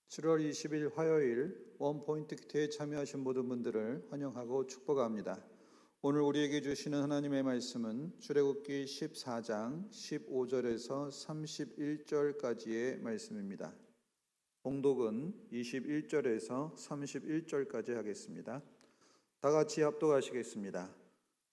7월 20일 화요일 원포인트 큐티에 참여하신 모든 분들을 환영하고 축복합니다. 오늘 우리에게 주시는 하나님의 말씀은 출애굽기 14장 15절에서 31절까지의 말씀입니다. 봉독은 21절에서 31절까지 하겠습니다. 다 같이 합독하시겠습니다.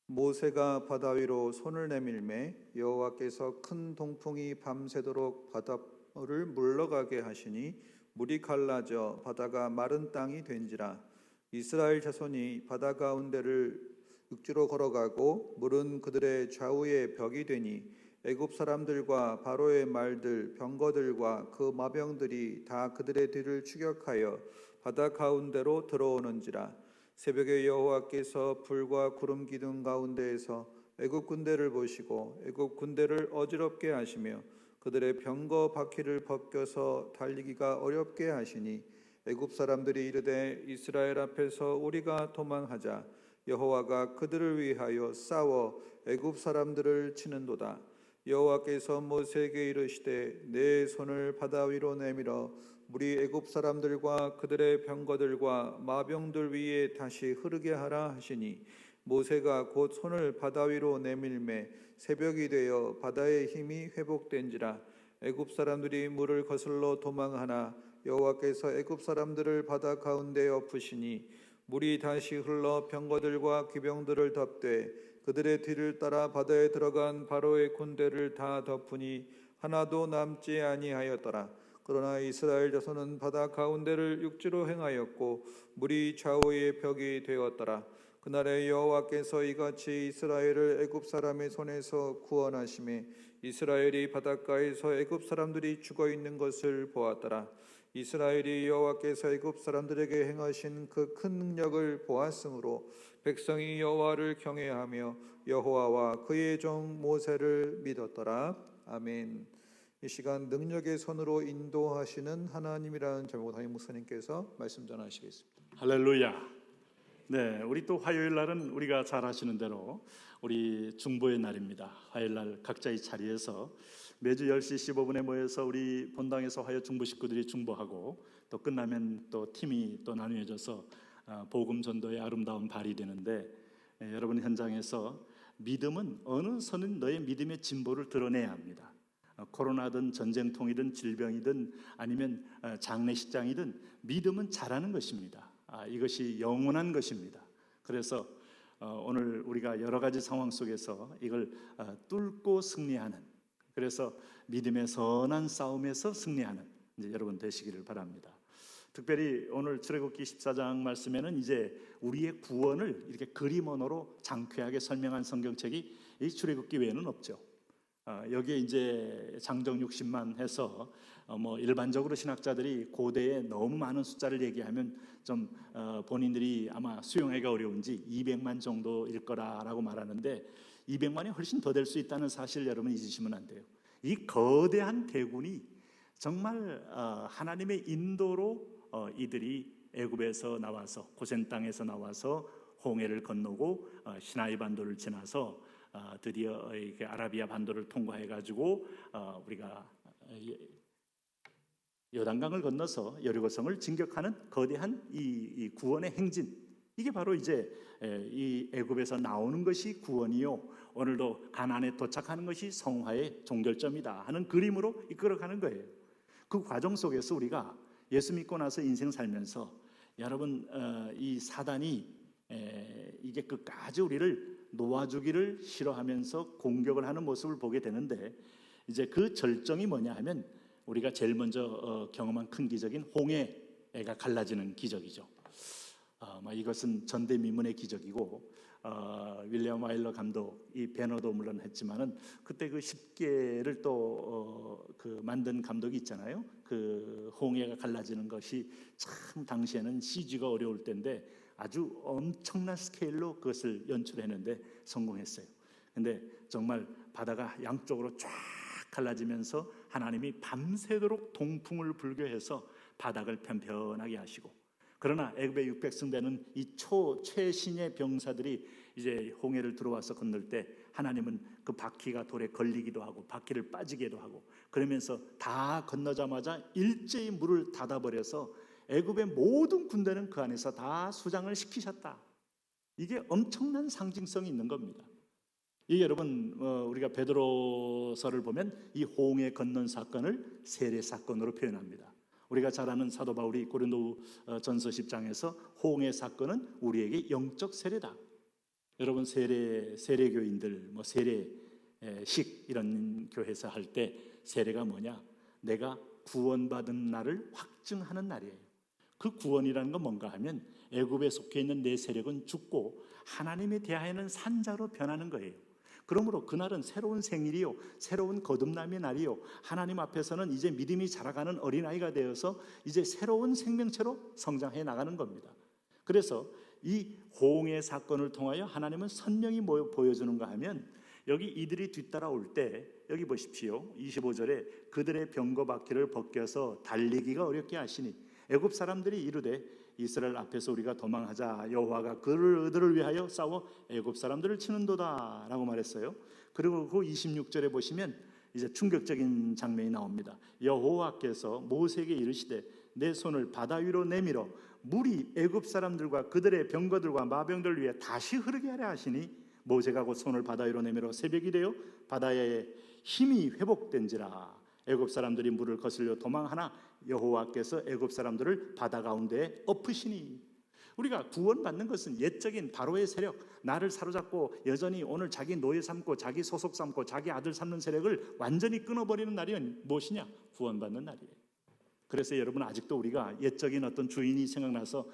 모세가 바다 위로 손을 내밀매 여호와께서 큰 동풍이 밤새도록 바다를 물러가게 하시니 물이 갈라져 바다가 마른 땅이 된지라. 이스라엘 자손이 바다 가운데를 육지로 걸어가고 물은 그들의 좌우에 벽이 되니 애굽 사람들과 바로의 말들 병거들과 그 마병들이 다 그들의 뒤를 추격하여 바다 가운데로 들어오는지라. 새벽에 여호와께서 불과 구름 기둥 가운데에서 애굽 군대를 보시고 애굽 군대를 어지럽게 하시며 그들의 병거 바퀴를 벗겨서 달리기가 어렵게 하시니 애굽 사람들이 이르되 이스라엘 앞에서 우리가 도망하자. 여호와가 그들을 위하여 싸워 애굽 사람들을 치는도다. 여호와께서 모세에게 이르시되 내 손을 바다 위로 내밀어 물이 애굽 사람들과 그들의 병거들과 마병들 위에 다시 흐르게 하라 하시니 모세가 곧 손을 바다 위로 내밀매 새벽이 되어 바다의 힘이 회복된지라. 애굽 사람들이 물을 거슬러 도망하나 여호와께서 애굽 사람들을 바다 가운데 엎으시니 물이 다시 흘러 병거들과 기병들을 덮되 그들의 뒤를 따라 바다에 들어간 바로의 군대를 다 덮으니 하나도 남지 아니하였더라. 그러나 이스라엘 자손은 바다 가운데를 육지로 행하였고 물이 좌우의 벽이 되었더라. 그날에 여호와께서 이같이 이스라엘을 애굽 사람의 손에서 구원하시매 이스라엘이 바닷가에서 애굽 사람들이 죽어 있는 것을 보았더라. 이스라엘이 여호와께서 애굽 사람들에게 행하신 그 큰 능력을 보았으므로 백성이 여호와를 경외하며 여호와와 그의 종 모세를 믿었더라. 아멘. 이 시간 능력의 손으로 인도하시는 하나님이라는 제목으로 담임 목사님께서 말씀 전하시겠습니다. 할렐루야. 네, 우리 또 화요일 날은 우리가 잘 아시는 대로 우리 중보의 날입니다. 화요일 날 각자의 자리에서 매주 10시 15분에 모여서 우리 본당에서 화요 중보 식구들이 중보하고 또 끝나면 또 팀이 또 나누어져서 복음 전도의 아름다운 발이 되는데, 여러분 현장에서 믿음은 어느 선은 너의 믿음의 진보를 드러내야 합니다. 코로나든 전쟁통이든 질병이든 아니면 장례식장이든 믿음은 잘하는 것입니다. 이것이 영원한 것입니다. 그래서 오늘 우리가 여러 가지 상황 속에서 이걸 뚫고 승리하는, 그래서 믿음의 선한 싸움에서 승리하는 이제 여러분 되시기를 바랍니다. 특별히 오늘 출애굽기 14장 말씀에는 이제 우리의 구원을 이렇게 그림 언어로 장쾌하게 설명한 성경책이 이 출애굽기 외에는 없죠. 여기에 이제 장정 60만 해서 뭐 일반적으로 신학자들이 고대에 너무 많은 숫자를 얘기하면 좀 본인들이 아마 수용하기가 어려운지 200만 정도일 거라고 말하는데 200만이 훨씬 더 될 수 있다는 사실 여러분 잊으시면 안 돼요. 이 거대한 대군이 정말 하나님의 인도로 이들이 애굽에서 나와서 고센 땅에서 나와서 홍해를 건너고 시나이 반도를 지나서 드디어 아라비아 반도를 통과해 가지고 우리가 요단강을 건너서 여리고성을 진격하는 거대한 이 구원의 행진, 이게 바로 이제 이 애굽에서 나오는 것이 구원이요 오늘도 가나안에 도착하는 것이 성화의 종결점이다 하는 그림으로 이끌어가는 거예요. 그 과정 속에서 우리가 예수 믿고 나서 인생 살면서 여러분 이 사단이 이게 끝까지 우리를 놓아주기를 싫어하면서 공격을 하는 모습을 보게 되는데, 이제 그 절정이 뭐냐 하면 우리가 제일 먼저 경험한 큰 기적인 홍해가 갈라지는 기적이죠. 이것은 전대미문의 기적이고 윌리엄 와일러 감독 이 배너도 물론 했지만은 그때 그 10개를 또 그 만든 감독이 있잖아요. 그 홍해가 갈라지는 것이 참 당시에는 CG가 어려울 때인데 아주 엄청난 스케일로 그것을 연출했는데 성공했어요. 근데 정말 바다가 양쪽으로 쫙 갈라지면서 하나님이 밤새도록 동풍을 불게 해서 바닥을 편편하게 하시고 그러나 애굽의 600승 되는 이 최신의 병사들이 이제 홍해를 들어와서 건널 때 하나님은 그 바퀴가 돌에 걸리기도 하고 바퀴를 빠지기도 하고 그러면서 다 건너자마자 일제히 물을 닫아버려서 애굽의 모든 군대는 그 안에서 다 수장을 시키셨다. 이게 엄청난 상징성이 있는 겁니다. 이 여러분 우리가 베드로서를 보면 이 홍해 건넌 사건을 세례 사건으로 표현합니다. 우리가 잘 아는 사도 바울이 고린도전서 10장에서 홍해 사건은 우리에게 영적 세례다. 여러분 세례교인들 세례식 이런 교회에서 할 때 세례가 뭐냐? 내가 구원받은 날을 확증하는 날이에요. 그 구원이라는 건 뭔가 하면 애굽에 속해 있는 내 세력은 죽고 하나님에 대하여는 산자로 변하는 거예요. 그러므로 그날은 새로운 생일이요, 새로운 거듭남의 날이요, 하나님 앞에서는 이제 믿음이 자라가는 어린아이가 되어서 이제 새로운 생명체로 성장해 나가는 겁니다. 그래서 이 호응의 사건을 통하여 하나님은 선명히 보여주는가 하면 여기 이들이 뒤따라올 때 여기 보십시오. 25절에 그들의 병거바퀴를 벗겨서 달리기가 어렵게 하시니 애굽 사람들이 이르되 이스라엘 앞에서 우리가 도망하자 여호와가 그들을 위하여 싸워 애굽 사람들을 치는도다 라고 말했어요. 그리고 그 26절에 보시면 이제 충격적인 장면이 나옵니다. 여호와께서 모세에게 이르시되 내 손을 바다 위로 내밀어 물이 애굽 사람들과 그들의 병거들과 마병들을 위해 다시 흐르게 하려 하시니 모세가 곧 손을 바다 위로 내밀어 새벽이 되어 바다에 힘이 회복된지라. 애굽 사람들이 물을 거슬려 도망하나 여호와께서 애굽 사람들을 바다 가운데에 엎으시니. 우리가 구원받는 것은 옛적인 바로의 세력, 나를 사로잡고 여전히 오늘 자기 노예 삼고 자기 소속 삼고 자기 아들 삼는 세력을 완전히 끊어버리는 날이 무엇이냐? 구원받는 날이에요. 그래서 여러분 아직도 우리가 옛적인 어떤 주인이 생각나서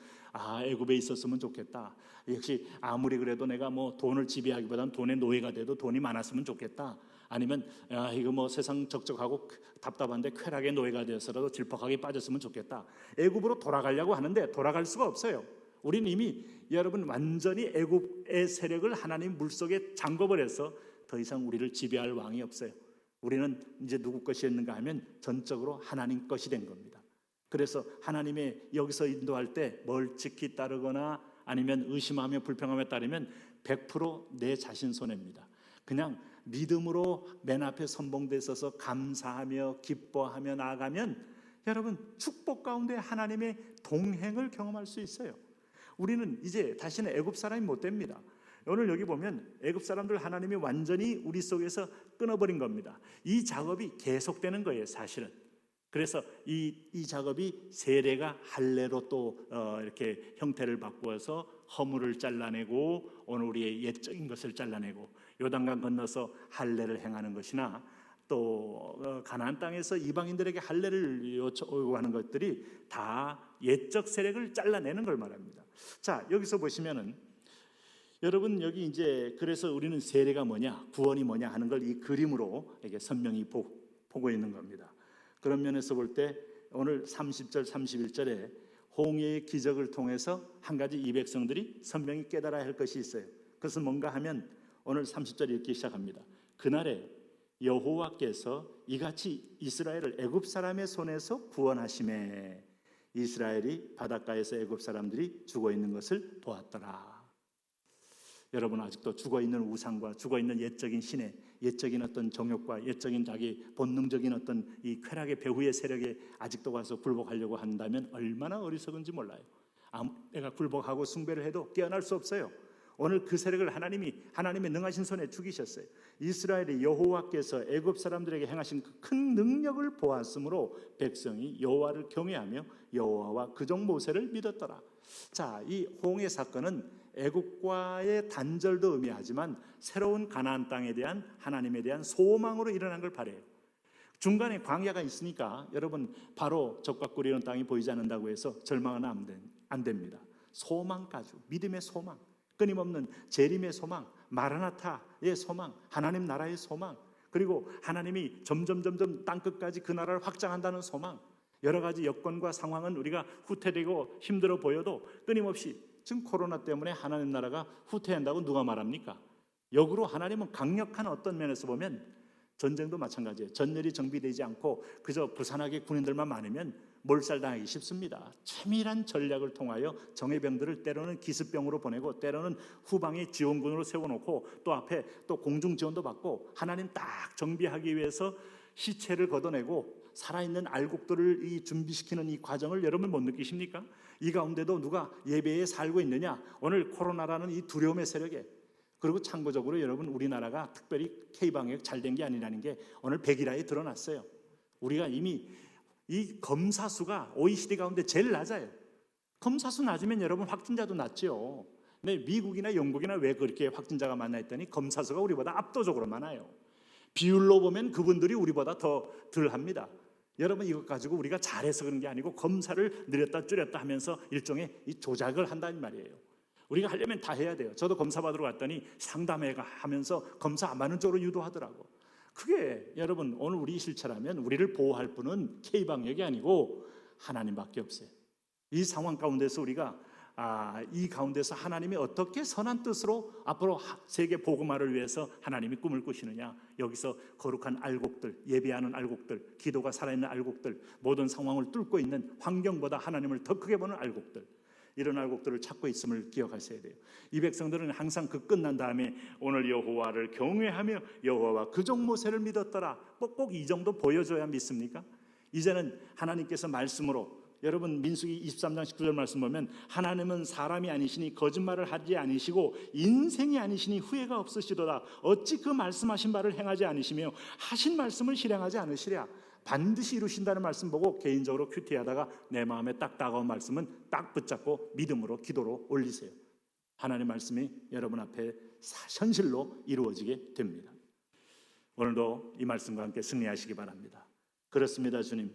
애굽에 있었으면 좋겠다. 역시 아무리 그래도 내가 돈을 지배하기보다는 돈의 노예가 돼도 돈이 많았으면 좋겠다. 아니면 이거 세상 적적하고 답답한데 쾌락의 노예가 되어서라도 질퍽하게 빠졌으면 좋겠다. 애굽으로 돌아가려고 하는데 돌아갈 수가 없어요. 우리는 이미 여러분 완전히 애굽의 세력을 하나님 물속에 잠궈버려서 더 이상 우리를 지배할 왕이 없어요. 우리는 이제 누구 것이었는가 하면 전적으로 하나님 것이 된 겁니다. 그래서 하나님의 여기서 인도할 때 멀찍이 따르거나 아니면 의심하며 불평하며 따르면 100% 내 자신 손해입니다. 그냥 믿음으로 맨 앞에 선봉돼 있어서 감사하며 기뻐하며 나아가면 여러분 축복 가운데 하나님의 동행을 경험할 수 있어요. 우리는 이제 다시는 애굽 사람이 못 됩니다. 오늘 여기 보면 애굽 사람들 하나님이 완전히 우리 속에서 끊어버린 겁니다. 이 작업이 계속되는 거예요, 사실은. 그래서 이 작업이 세례가 할례로 또 이렇게 형태를 바꾸어서 허물을 잘라내고 오늘 우리의 옛적인 것을 잘라내고 요단강 건너서 할례를 행하는 것이나 또 가나안 땅에서 이방인들에게 할례를 요구하는 것들이 다 옛적 세력을 잘라내는 걸 말합니다. 자, 여기서 보시면은 여러분 여기 이제 그래서 우리는 세례가 뭐냐, 구원이 뭐냐 하는 걸 이 그림으로 이게 선명히 보고 있는 겁니다. 그런 면에서 볼 때 오늘 30절 31절에 홍해의 기적을 통해서 한 가지 이 백성들이 선명히 깨달아야 할 것이 있어요. 그것은 뭔가 하면 오늘 30절 읽기 시작합니다. 그날에 여호와께서 이같이 이스라엘을 애굽 사람의 손에서 구원하심에 이스라엘이 바닷가에서 애굽 사람들이 죽어 있는 것을 보았더라. 여러분 아직도 죽어있는 우상과 죽어있는 옛적인 신의 옛적인 어떤 정욕과 옛적인 자기 본능적인 어떤 이 쾌락의 배후의 세력에 아직도 가서 굴복하려고 한다면 얼마나 어리석은지 몰라요. 내가 굴복하고 숭배를 해도 깨어날 수 없어요. 오늘 그 세력을 하나님의 능하신 손에 죽이셨어요. 이스라엘이 여호와께서 애굽 사람들에게 행하신 그 큰 능력을 보았으므로 백성이 여호와를 경외하며 여호와와 그종 모세를 믿었더라. 자, 이 홍해 사건은 애국과의 단절도 의미하지만 새로운 가나안 땅에 대한 하나님에 대한 소망으로 일어난 걸 바래요. 중간에 광야가 있으니까 여러분 바로 적과 꿀이는 땅이 보이지 않는다고 해서 절망은 안 됩니다. 소망 가지고 믿음의 소망, 끊임없는 재림의 소망, 마라나타의 소망, 하나님 나라의 소망, 그리고 하나님이 점점 땅끝까지 그 나라를 확장한다는 소망. 여러 가지 여건과 상황은 우리가 후퇴되고 힘들어 보여도 끊임없이 지금 코로나 때문에 하나님 나라가 후퇴한다고 누가 말합니까? 역으로 하나님은 강력한 어떤 면에서 보면 전쟁도 마찬가지예요. 전열이 정비되지 않고 그저 부산하게 군인들만 많으면 몰살당하기 쉽습니다. 치밀한 전략을 통하여 정예병들을 때로는 기습병으로 보내고 때로는 후방에 지원군으로 세워놓고 또 앞에 또 공중 지원도 받고 하나님 딱 정비하기 위해서 시체를 걷어내고 살아있는 알곡들을 이 준비시키는 이 과정을 여러분 못 느끼십니까? 이 가운데도 누가 예배에 살고 있느냐? 오늘 코로나라는 이 두려움의 세력에, 그리고 참고적으로 여러분 우리나라가 특별히 K방역 잘 된 게 아니라는 게 오늘 백일화에 드러났어요. 우리가 이미 이 검사 수가 OECD 가운데 제일 낮아요. 검사 수 낮으면 여러분 확진자도 낮죠. 근데 미국이나 영국이나 왜 그렇게 확진자가 많나 했더니 검사 수가 우리보다 압도적으로 많아요. 비율로 보면 그분들이 우리보다 더 덜합니다. 여러분 이것 가지고 우리가 잘해서 그런 게 아니고 검사를 늘렸다 줄였다 하면서 일종의 이 조작을 한다는 말이에요. 우리가 하려면 다 해야 돼요. 저도 검사 받으러 갔더니 상담회가 하면서 검사 안 받는 쪽으로 유도하더라고. 그게 여러분 오늘 우리 실체라면 우리를 보호할 분은 K방역이 아니고 하나님밖에 없어요. 이 상황 가운데서 우리가 이 가운데서 하나님이 어떻게 선한 뜻으로 앞으로 세계 복음화를 위해서 하나님이 꿈을 꾸시느냐, 여기서 거룩한 알곡들, 예배하는 알곡들, 기도가 살아있는 알곡들, 모든 상황을 뚫고 있는 환경보다 하나님을 더 크게 보는 알곡들, 이런 알곡들을 찾고 있음을 기억하셔야 돼요. 이 백성들은 항상 그 끝난 다음에 오늘 여호와를 경외하며 여호와와 그족 모세를 믿었더라, 꼭 이 정도 보여줘야 믿습니까? 이제는 하나님께서 말씀으로, 여러분 민수기 23장 19절 말씀 보면 하나님은 사람이 아니시니 거짓말을 하지 아니시고 인생이 아니시니 후회가 없으시도다. 어찌 그 말씀하신 바를 행하지 아니시며 하신 말씀을 실행하지 않으시랴. 반드시 이루신다는 말씀 보고 개인적으로 큐티하다가 내 마음에 딱 다가온 말씀은 딱 붙잡고 믿음으로 기도로 올리세요. 하나님의 말씀이 여러분 앞에 현실로 이루어지게 됩니다. 오늘도 이 말씀과 함께 승리하시기 바랍니다. 그렇습니다. 주님,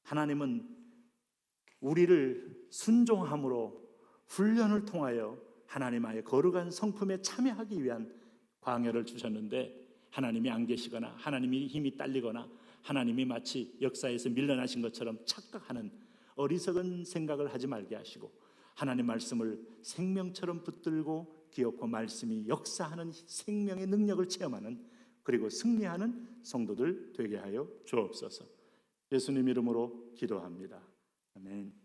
하나님은 우리를 순종함으로 훈련을 통하여 하나님의 거룩한 성품에 참여하기 위한 광야를 주셨는데, 하나님이 안 계시거나 하나님이 힘이 딸리거나 하나님이 마치 역사에서 밀려나신 것처럼 착각하는 어리석은 생각을 하지 말게 하시고, 하나님 말씀을 생명처럼 붙들고 기어코 말씀이 역사하는 생명의 능력을 체험하는, 그리고 승리하는 성도들 되게 하여 주옵소서. 예수님 이름으로 기도합니다. 아멘.